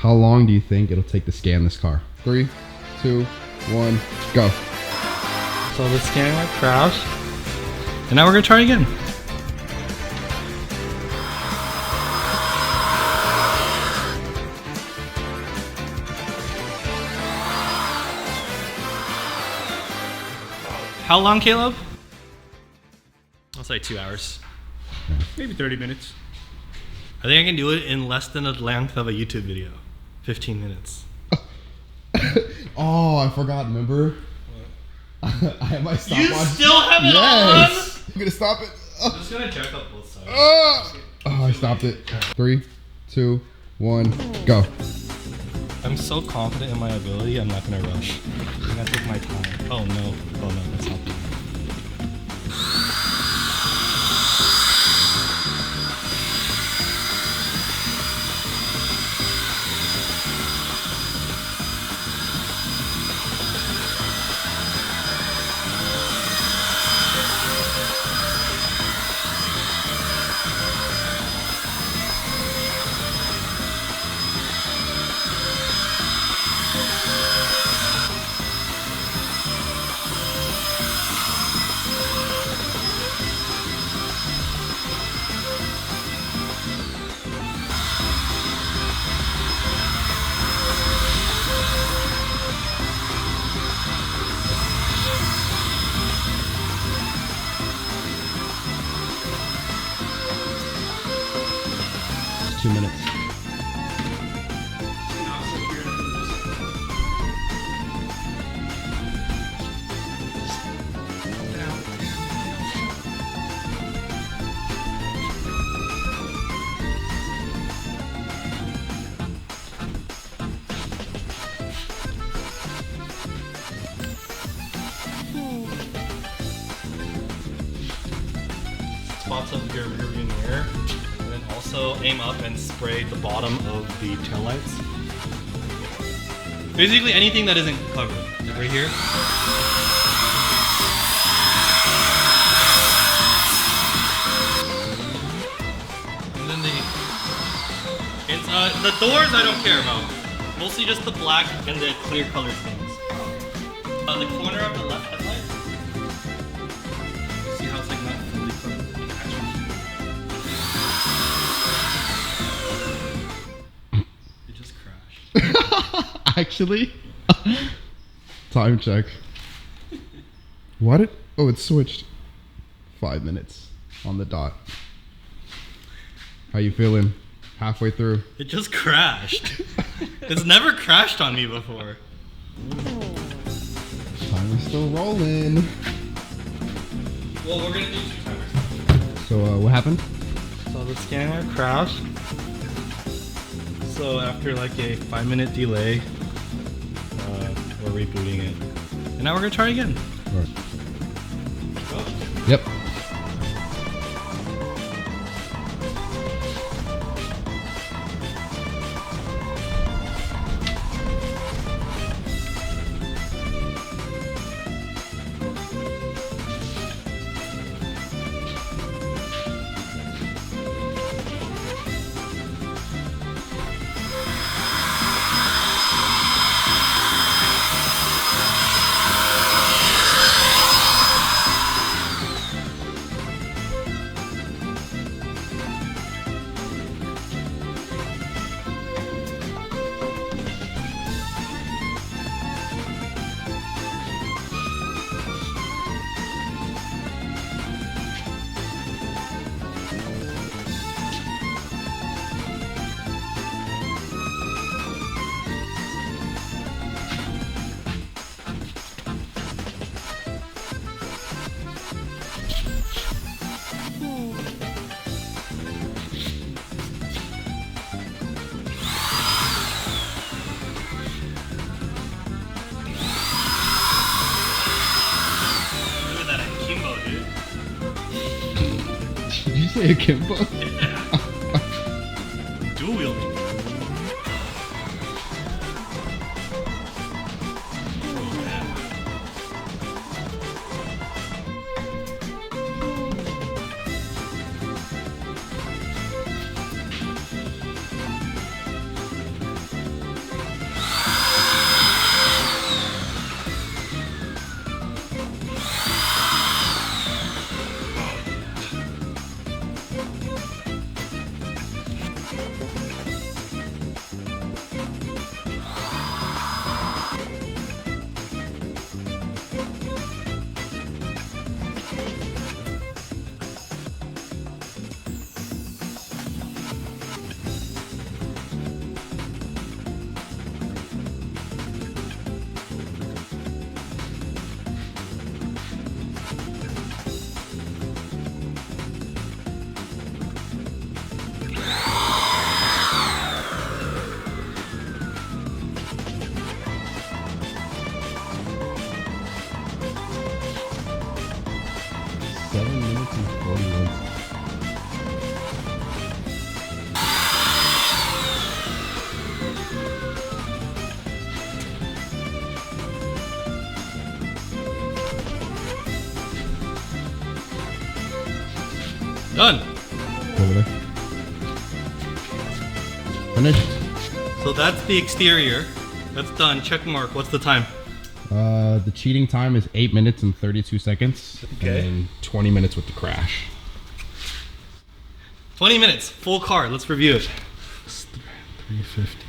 How long do you think it'll take to scan this car? 3, 2, 1, go. So the scanner crashed. And now we're gonna try again. How long, Caleb? I'll say 2 hours. Maybe 30 minutes. I think I can do it in less than the length of a YouTube video. 15 minutes. Oh, I forgot, remember? What? I have my stopwatch. You still have it Yes! I'm gonna stop it. I'm just gonna check out both sides. Oh, I stopped it. 3, 2, 1, go. I'm so confident in my ability, I'm not gonna rush. I'm gonna take my time. Oh no. Oh no, that's not good. It's 2 minutes. Spots of your rearview mirror, and then also aim up and spray the bottom of the taillights. Basically anything that isn't covered. Like right here. And then the doors I don't care about. Mostly just the black and the clear colored things. The corner of the left headlight. See how it's like not fully covered? It just crashed. Actually? Time check. What? Oh, it switched. 5 minutes on the dot. How you feeling? Halfway through. It just crashed. It's never crashed on me before. Timer's still rolling. Well, we're gonna do 2 timers. So, what happened? So the scanner crashed. So after like a 5-minute delay, we're rebooting it. And now we're gonna try again. All right. Go. Yep. Did you say akimbo? Yeah. Dual wielding. Done. Over there. Finished. So that's the exterior. That's done. Check mark. What's the time? The cheating time is 8 minutes and 32 seconds. Okay. And 20 minutes with the crash. 20 minutes. Full car. Let's review it. 350.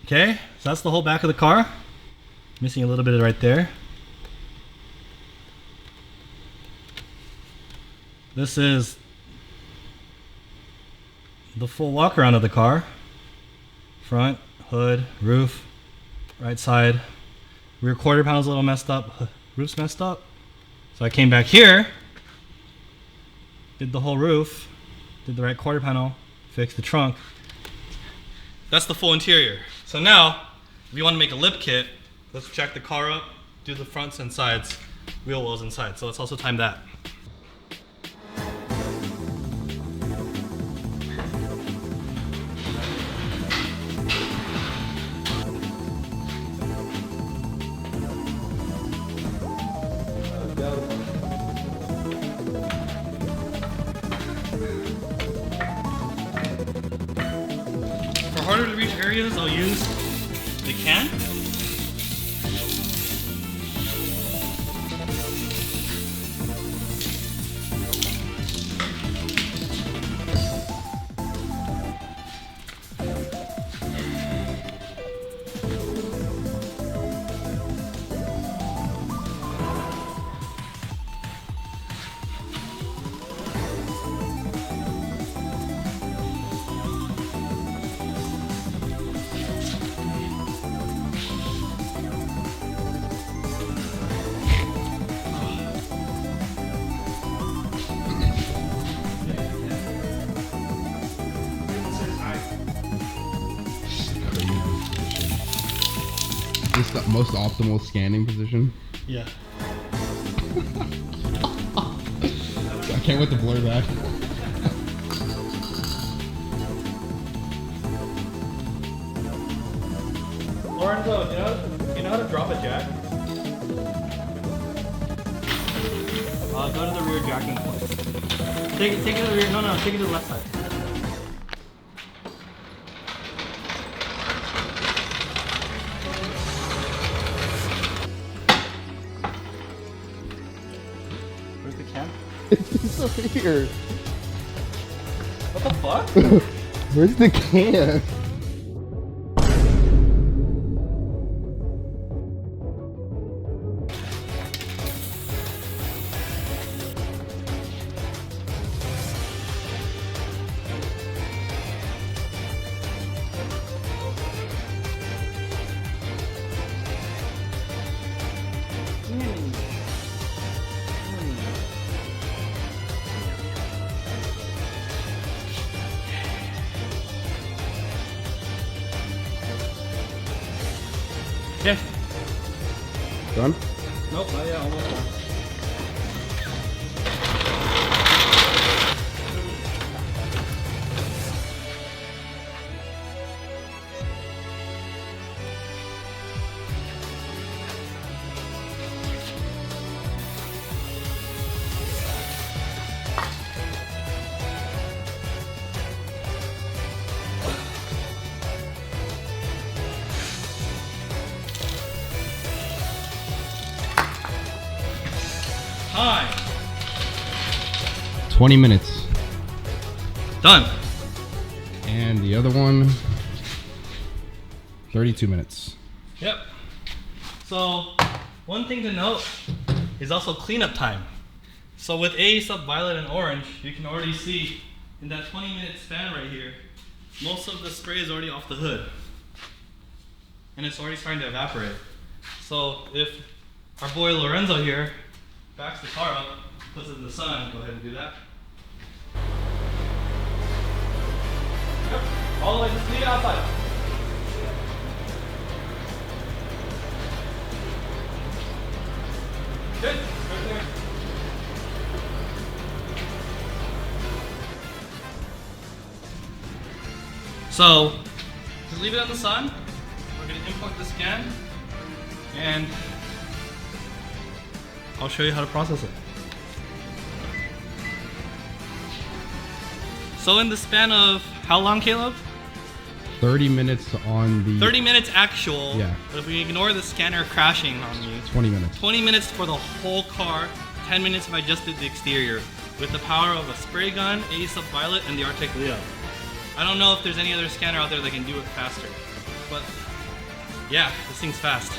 Okay. So that's the whole back of the car. Missing a little bit right there. This is the full walk around of the car. Front, hood, roof, right side. Rear quarter panel's a little messed up. Roof's messed up. So I came back here, did the whole roof, did the right quarter panel, fixed the trunk. That's the full interior. So now, if you want to make a lip kit, let's jack the car up, do the fronts and sides, wheel wells inside. So let's also time that. For harder to reach areas, I'll use the can. This is the most optimal scanning position. Yeah. I can't wait to blur that. Lorenzo, you know how to drop a jack? Go to the rear jacking point. Take it to the rear. No, take it to the left side. Where's the can? It's over here. What the fuck? Where's the can? Yeah. Done? Nope, not yet. Almost done. Time. 20 minutes. Done. And the other one, 32 minutes. Yep. So, one thing to note is also cleanup time. So with A sub violet and orange, you can already see in that 20-minute span right here, most of the spray is already off the hood. And it's already starting to evaporate. So if our boy Lorenzo here backs the car up, puts it in the sun, go ahead and do that. Yep. All the way, just leave it outside. Good. Right there. So, just leave it in the sun. We're going to import the scan. And I'll show you how to process it. So in the span of how long, Caleb? 30 minutes on the 30 minutes actual. Yeah. But if we ignore the scanner crashing on you, 20 minutes. 20 minutes for the whole car, 10 minutes if I just did the exterior, with the power of a spray gun, A Subviolet, and the Artec Leo. I don't know if there's any other scanner out there that can do it faster, but yeah, this thing's fast.